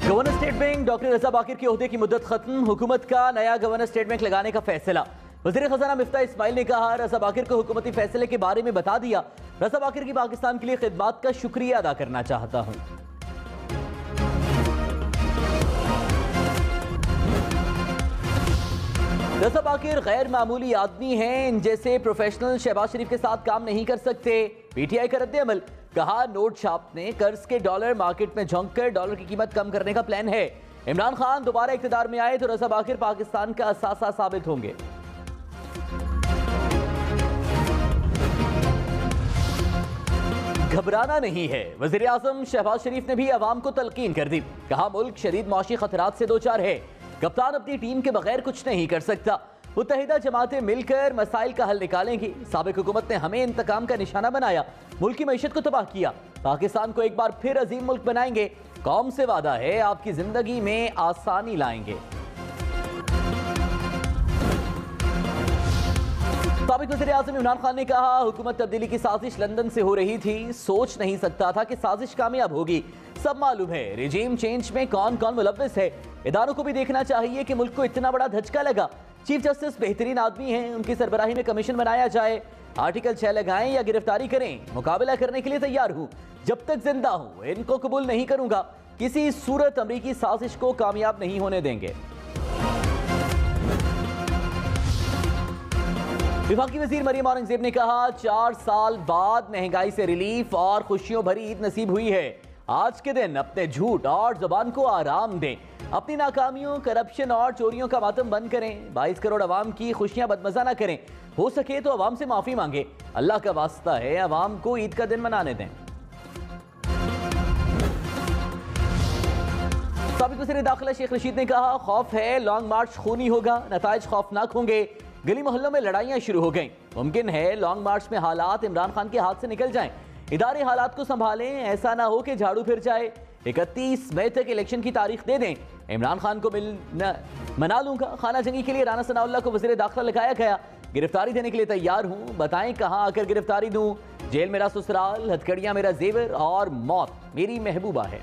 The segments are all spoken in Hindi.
गवर्नर स्टेट बैंक डॉक्टर रजा बाकिर के ओहदे की मुद्दत खत्म, हुकूमत का नया गवर्नर स्टेट बैंक लगाने का फैसला। वज़ीर खजाना मिफ्ता इस्माइल ने कहा, रजा बाकिर को हुकूमती फैसले के बारे में बता दिया। रजा बाकिर की पाकिस्तान के लिए खिदमात का शुक्रिया अदा करना चाहता हूं। रजा बाकिर गैर मामूली आदमी हैं, इन जैसे प्रोफेशनल शहबाज शरीफ के साथ काम नहीं कर सकते। पीटीआई का रद्द अमल, कहा नोट छापने, कर्ज के डॉलर मार्केट में झोंककर डॉलर की कीमत कम करने का प्लान है। इमरान खान दोबारा इख्तिदार में आए तो रजा बाकिर पाकिस्तान का असासा साबित होंगे। घबराना नहीं है, वज़ीर आज़म शहबाज शरीफ ने भी अवाम को तलकीन कर दी। कहा मुल्क शदीद मौशी खतरात से दो चार है, कप्तान अपनी टीम के बगैर कुछ नहीं कर सकता। मुत्तहिदा जमातें मिलकर मसाइल का हल निकालेंगी। साबिक हुकूमत ने हमें इंतकाम का निशाना बनाया, मुल्क की मईशत को तबाह किया। पाकिस्तान को एक बार फिर अजीम मुल्क बनाएंगे। कौम से वादा है आपकी जिंदगी में आसानी लाएंगे। साबिक वज़ीर आज़म इमरान खान ने कहा, हुकूमत तब्दीली की साजिश लंदन से हो रही थी, सोच नहीं सकता था कि साजिश कामयाब होगी। सब मालूम है रिजीम चेंज में कौन कौन मुलव्विस है। इदारों को भी देखना चाहिए कि मुल्क को इतना बड़ा धचका लगा। चीफ जस्टिस बेहतरीन आदमी हैं, उनकी सरबराही में कमीशन बनाया जाए। आर्टिकल 6 लगाएं या गिरफ्तारी करें, मुकाबला करने के लिए तैयार हूं। जब तक जिंदा हूं इनको कबूल नहीं करूंगा। किसी सूरत अमरीकी साजिश को कामयाब नहीं होने देंगे। विफाकी वजीर मरियम औरंगजेब ने कहा, 4 साल बाद महंगाई से रिलीफ और खुशियों भरी ईद नसीब हुई है। आज के दिन अपने झूठ और जुबान को आराम दें। अपनी नाकामियों, करप्शन और चोरियों का मातम बंद करें। 22 करोड़ अवाम की खुशियां बदमजा ना करें। हो सके तो अवाम से माफी मांगे। अल्लाह का वास्ता है अवाम को ईद का दिन मनाने दें। साबिक वज़ीर दाखिला शेख रशीद ने कहा, खौफ है लॉन्ग मार्च खूनी होगा, नताइज खौफनाक होंगे। गली मोहल्लों में लड़ाइयां शुरू हो गई। मुमकिन है लॉन्ग मार्च में हालात इमरान खान के हाथ से निकल जाएं। इदारे हालात को संभालें, ऐसा ना हो कि झाड़ू फिर जाए। 31 मई तक इलेक्शन की तारीख दे दें। इमरान खान को मना लूंगा। खाना जंगी के लिए राना सनाउल्लाह को वज़ीर दाखिला लगाया गया। गिरफ्तारी देने के लिए तैयार हूं, बताएं कहां आकर गिरफ्तारी दूं। जेल मेरा ससुराल, हथकड़ियां मेरा जेवर और मौत मेरी महबूबा है।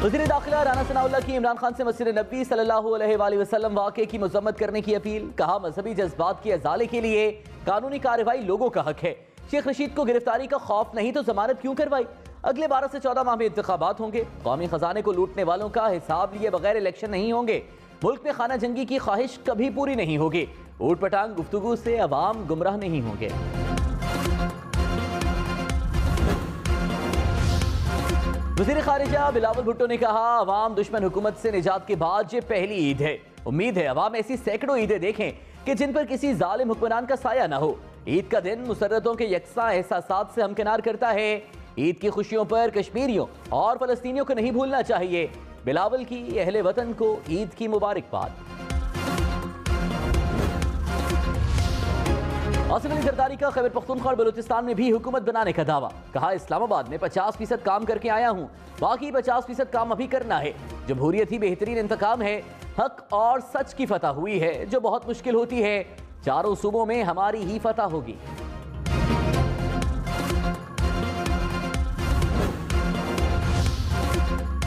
वज़ीर दाखिला राना सनाउल्लाह की इमरान खान से मस्जिद नबी सल्लल्लाहु अलैहि वसल्लम वाक़े की मज़म्मत करने की अपील। कहा मजहबी जज्बात के अज़ाले के लिए कानूनी कार्रवाई लोगों का हक है। शेख रशीद को गिरफ्तारी का खौफ नहीं तो जमानत क्यों करवाई। अगले 12 से 14 माह में इंतखाबात होंगे। कौमी खजाने को लूटने वालों का हिसाब लिए बगैर इलेक्शन नहीं होंगे। मुल्क में खाना जंगी की ख्वाहिश कभी पूरी नहीं होगी। ऊट पटांग गुफ्तगू से अवाम गुमराह नहीं होंगे। वज़ीर खारिजा बिलावल भुट्टो ने कहा, अवाम दुश्मन हुकूमत से निजात के बाद ये पहली ईद है। उम्मीद है अवाम ऐसी सैकड़ों ईदें देखें कि जिन पर किसी जालिम हुक्मरान का साया ना हो। ईद का दिन मुसर्रतों के यकसा एहसासात से हमकिनार करता है। ईद की खुशियों पर कश्मीरियों और फलस्तीनियों को नहीं भूलना चाहिए। बिलावल की अहले वतन को ईद की मुबारकबाद। आसिफ अली जरदारी का खैबर पख्तूनख्वा और बलूचिस्तान में भी हुकूमत बनाने का दावा। कहा इस्लामाबाद में 50% काम करके आया हूं, बाकी 50% काम अभी करना है। जमहूरियत ही बेहतरीन इंतकाम है। हक और सच की फतह हुई है जो बहुत मुश्किल होती है। चारों सूबों में हमारी ही फतह होगी।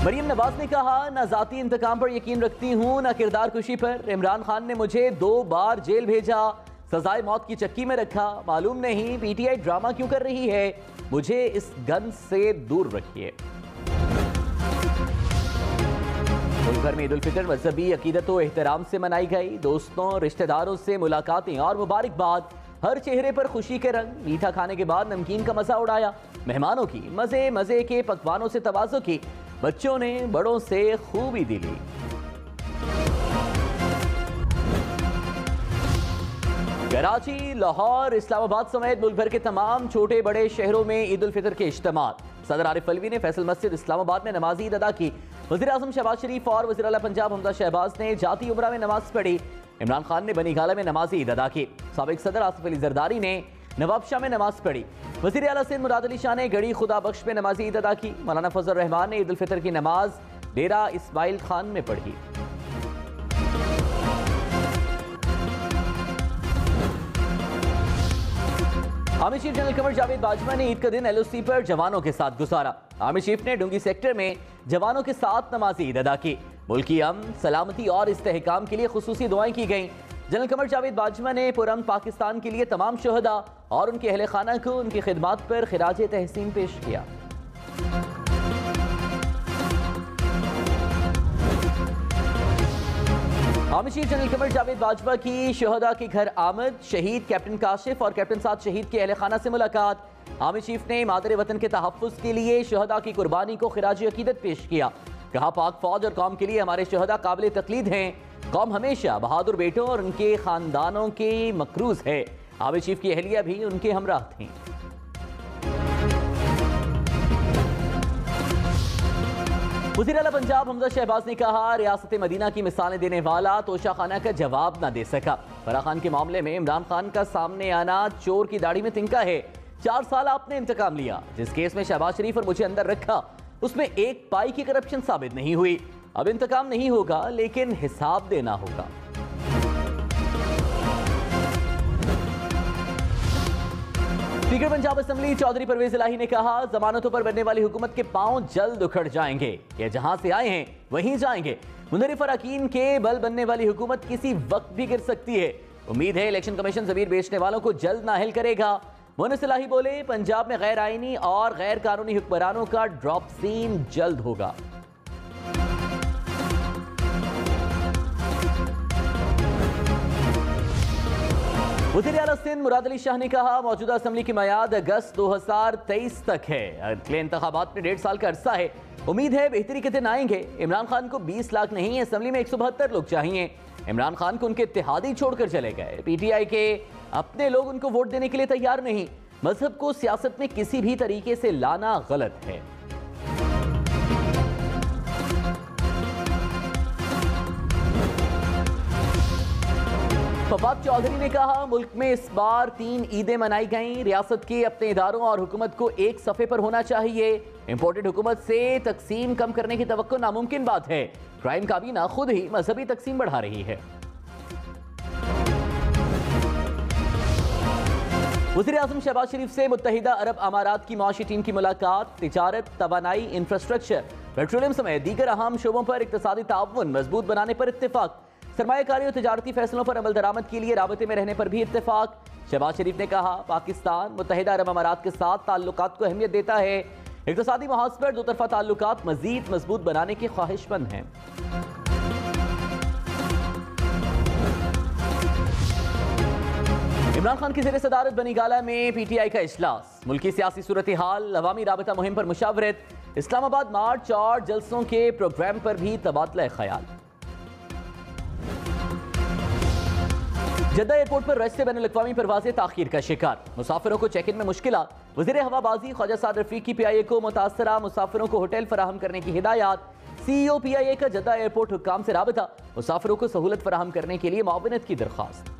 मरियम नवाज ने कहा, न जाती इंतकाम पर यकीन रखती हूं न किरदार कुशी पर। इमरान खान ने मुझे 2 बार जेल भेजा, सजाए मौत की चक्की में रखा। मालूम नहीं पीटीआई ड्रामा क्यों कर रही है। मुझे इस गन से दूर रखिए। मुल्क भर में ईद उल फितर मजहबी अकीदत व एहतराम से मनाई गई। दोस्तों रिश्तेदारों से मुलाकातें और मुबारकबाद। हर चेहरे पर खुशी के रंग। मीठा खाने के बाद नमकीन का मजा उड़ाया। मेहमानों की मजे मजे के पकवानों से तवाज़ो की। बच्चों ने बड़ों से खूब ईदी ली। कराची, लाहौर, इस्लामाबाद समेत मुल्क भर के तमाम छोटे बड़े शहरों में ईद उल फितर के इज्तिमा। सदर आरिफ अलवी ने फैसल मस्जिद इस्लामाबाद में नमाजी ईद अदा की। वज़ीर आज़म शहबाज शरीफ और वज़ीर आला पंजाब हमजा शहबाज ने जाती उमरा में नमाज पढ़ी। इमरान खान ने बनी गाला में नमाजी ईद अदा की। साबिक सदर आसिफ अली जरदारी ने नवाबशाह में नमाज पढ़ी। वज़ीर आला सिंध मुराद अली शाह ने गढ़ी खुदा बख्श में नमाजी ईद अदा की। मौलाना फजल रहमान ने ईद उल फितर की नमाज डेरा इस्माइल खान में पढ़ी। Army chief general Qamar Javed Bajwa ने ईद का दिन LOC पर जवानों के साथ गुजारा। आर्मी चीफ ने डुंगी सेक्टर में जवानों के साथ नमाज ईद अदा की। मुल्क की अमन, सलामती और इस्तेहकाम के लिए खुसूसी दुआएं की गईं। जनरल कमर जावेद बाजवा ने पुरअमन पाकिस्तान के लिए तमाम शहदा और उनके अहले खाना को उनकी खिदमत पर खिराज तहसीन पेश किया। Army chief general Qamar Javed Bajwa की शहदा के घर आमद, शहीद कैप्टन काशिफ और कैप्टन साद शहीद के अहले खाना से मुलाकात। आर्मी चीफ ने मादर वतन के तहफ़्फ़ुज़ के लिए शहदा की कुर्बानी को खिराज अकीदत पेश किया। कहा, पाक फौज और कौम के लिए हमारे शहदा काबिल तकलीद हैं। कौम हमेशा बहादुर बेटों और उनके खानदानों के मकरूज है। आर्मी चीफ की अहलिया भी उनके हमराह थीं। वज़ीर आला पंजाब हमजा शहबाज ने कहा, रियासत मदीना की मिसालें देने वाला तोशा खाना का जवाब न दे सका। फराह खान के मामले में इमरान खान का सामने आना चोर की दाढ़ी में तिनका है। 4 साल आपने इंतकाम लिया। जिस केस में शहबाज शरीफ और मुझे अंदर रखा उसमें एक पाई की करप्शन साबित नहीं हुई। अब इंतकाम नहीं होगा लेकिन हिसाब देना होगा। स्पीकर पंजाब असेंबली चौधरी परवेज इलाही ने कहा, जमानतों पर बनने वाली हुकूमत के पांव जल्द उखड़ जाएंगे। ये जहां से आए हैं वहीं जाएंगे। मुनहरिफ अरकान के बल बनने वाली हुकूमत किसी वक्त भी गिर सकती है। उम्मीद है इलेक्शन कमीशन ज़मीर बेचने वालों को जल्द नाअहल करेगा। मुनस इलाही बोले, पंजाब में गैर आईनी और गैर कानूनी हुक्मरानों का ड्रॉप सीन जल्द होगा। वज़ीर आला सिंध मुराद अली शाह ने कहा, मौजूदा असेंबली की मियाद अगस्त 2023 तक है। अगले इंतखाबात में 1.5 साल का अरसा है। उम्मीद है बेहतरी के दिन आएंगे। इमरान खान को 20 लाख नहीं, असेंबली में 172 लोग चाहिए। इमरान खान को उनके इत्तेहादी छोड़कर चले गए। PTI के अपने लोग उनको वोट देने के लिए तैयार नहीं। मजहब को सियासत में किसी भी तरीके से लाना गलत है। फवाद चौधरी ने कहा, मुल्क में इस बार 3 ईदें मनाई गईं। रियासत के अपने इदारों और हुकूमत को एक सफ़े पर होना चाहिए। इंपोर्टेड हुकूमत से तकसीम कम करने की तवक्को नामुमकिन बात है। क्राइम काबीना खुद ही मजहबी तकसीम बढ़ा रही है। वज़ीर आज़म शहबाज शरीफ से मुत्तहिदा अरब अमारात की मुआशी टीम की मुलाकात। तिजारत, तवानाई, इंफ्रास्ट्रक्चर, पेट्रोलियम समेत दीगर अहम शोबों पर इक़्तिसादी ताउन मजबूत बनाने पर इत्तेफाक। सरमायाकारी और तिजारती फैसलों पर अमल दरामद के लिए राबते में रहने पर भी इत्तेफाक। शहबाज शरीफ ने कहा, पाकिस्तान मुत्तहिदा अरब अमारात के साथ ताल्लुकात को अहमियत देता है। इक़्तिसादी महाज पर दो तरफा ताल्लुकात मजीद मजबूत बनाने की ख्वाहिशमंद हैं। इमरान खान की ज़ेर सदारत बनी गाला में PTI का इजलास। मुल्की सियासी सूरत हाल, अवामी राबता मुहिम पर मुशावरत। इस्लामाबाद मार्च और जलसों के प्रोग्राम पर भी तबादला ख्याल। जद्दा एयरपोर्ट पर रश से बैनुल-अक़वामी परवाज़ें ताख़ीर का शिकार। मुसाफिरों को चेक इन में मुश्किलात। वज़ीर हवाबाजी ख्वाजा साद रफ़ीक की PIA को मुतासरा मुसाफिरों को होटल फराहम करने की हिदायत। CEO PIA का जद्दा एयरपोर्ट हुक्काम से राबता। मुसाफिरों को सहूलत फराहम करने के लिए मुआवनत की दरख्वास्त।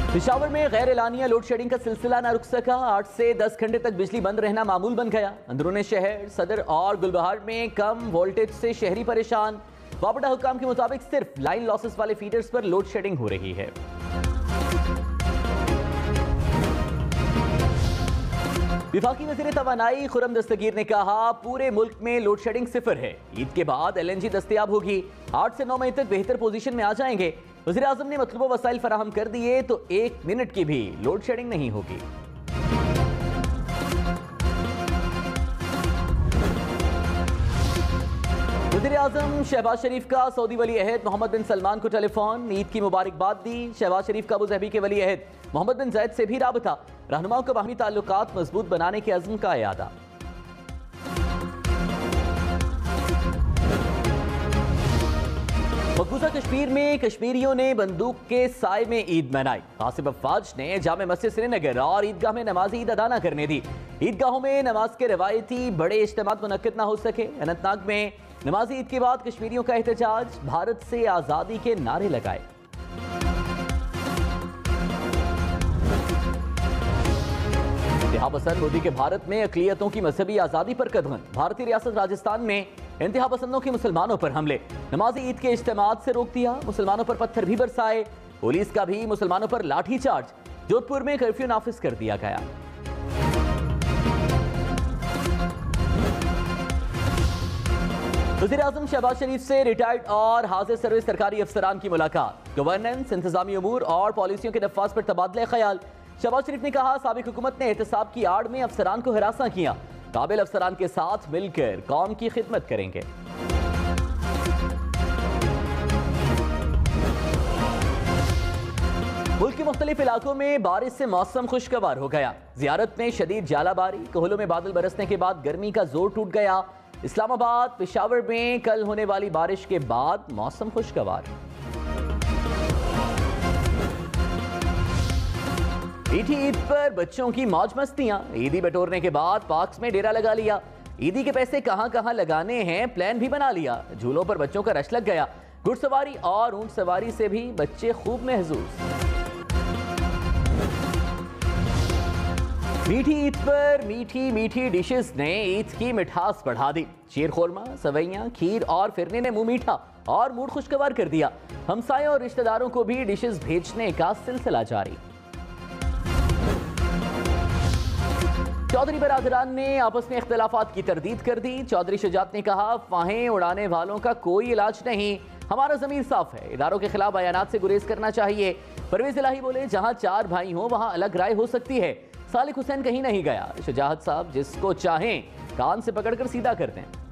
पेशावर में गैर एलानिया लोड शेडिंग का सिलसिला न रुक सका। 8 से 10 घंटे तक बिजली बंद रहना मामूल बन गया। अंदरूनी शहर, सदर और गुलबहार में कम वोल्टेज से शहरी परेशान। वापडा हुक्काम के मुताबिक सिर्फ लाइन लॉसेस वाले फीडर्स पर लोड शेडिंग हो रही है। विफाकी वज़ीर तवानाई खुरम दस्तगीर ने कहा, पूरे मुल्क में लोड शेडिंग सिफर है। ईद के बाद LNG दस्तयाब होगी। 8 से 9 मई तक बेहतर पोजीशन में आ जाएंगे। वज़ीर आज़म ने मतलूबा वसाइल फराहम कर दिए तो 1 मिनट की भी लोड शेडिंग नहीं होगी। वज़ीर आज़म शहबाज शरीफ का सऊदी वली अहद मोहम्मद बिन सलमान को टेलीफोन, ईद की मुबारकबाद दी। शहबाज शरीफ का अबू ज़हबी के वली अहद मोहम्मद बिन ज़ैद से भी राबता। रहनुमाओं को बाहमी ताल्लुकात मजबूत बनाने के अज़्म का इयादा। मकबूजा कश्मीर में कश्मीरियों ने बंदूक के साए में ईद मनाई। आसिफ अफवाज ने जामे मस्जिद श्रीनगर और ईदगाह में नमाज ईद अदा न करने दी। ईदगाहों में नमाज के रवायती बड़े इज्तिमात मुनक्किद न हो सके। अनंतनाग में नमाज ईद के बाद कश्मीरियों का एहतजाज, भारत से आज़ादी के नारे लगाए। इंतहा पसंद मोदी के भारत में अक़लियतों की मजहबी आज़ादी पर कदम। भारतीय रियासत राजस्थान में इंतहा पसंदों के मुसलमानों पर हमले, नमाजी ईद के इज्तिमात से रोक दिया, मुसलमानों पर पत्थर भी बरसाए, पुलिस का भी मुसलमानों पर लाठीचार्ज, जोधपुर में कर्फ्यू नाफिज कर दिया गया। वज़ीर-ए-आज़म शहबाज शरीफ से रिटायर्ड और हाजिर सर्विस सरकारी अफसरान की मुलाकात, गवर्नेंस, इंतजामी उमूर और पॉलिसियों के नफाज पर तबादला ख्याल। शहबाज शरीफ ने कहा, साबिक हुकूमत ने एहतसाब की आड़ में अफसरान को हिरासा किया, काबिल अफसरान के साथ मिलकर कौम की खिदमत करेंगे। मुल्क के मुख्तलिफ इलाकों में बारिश से मौसम खुशगवार हो गया। जियारत में शदीद जालाबारी, कोहलों में बादल बरसने के बाद गर्मी का जोर टूट गया। इस्लामाबाद, पेशावर में कल होने वाली बारिश के बाद मौसम खुशगवार। मीठी ईद पर बच्चों की मौज मस्तियां, ईदी बटोरने के बाद पार्क्स में डेरा लगा लिया। ईदी के पैसे कहां कहां लगाने हैं प्लान भी बना लिया। झूलों पर बच्चों का रश लग गया। घुड़सवारी और ऊंट सवारी से भी बच्चे खूब महजूज। मीठी ईद पर मीठी मीठी डिशेस ने ईद की मिठास बढ़ा दी। शीर खोरमा, सवैयां, खीर और फिरने ने मुंह मीठा और मूड खुशगवार कर दिया। हमसायों और रिश्तेदारों को भी डिशेस भेजने का सिलसिला जारी। चौधरी बरादरान ने आपस में इख्तिलाफात की तरदीद कर दी। चौधरी शुजात ने कहा, अफवाहें उड़ाने वालों का कोई इलाज नहीं, हमारा ज़मीर साफ है, इदारों के खिलाफ बयानात से गुरेज करना चाहिए। परवेज इलाही बोले, जहां चार भाई हों वहां अलग राय हो सकती है। सालिक हुसैन कहीं नहीं गया। शुजात साहब जिसको चाहें कान से पकड़कर सीधा करते हैं।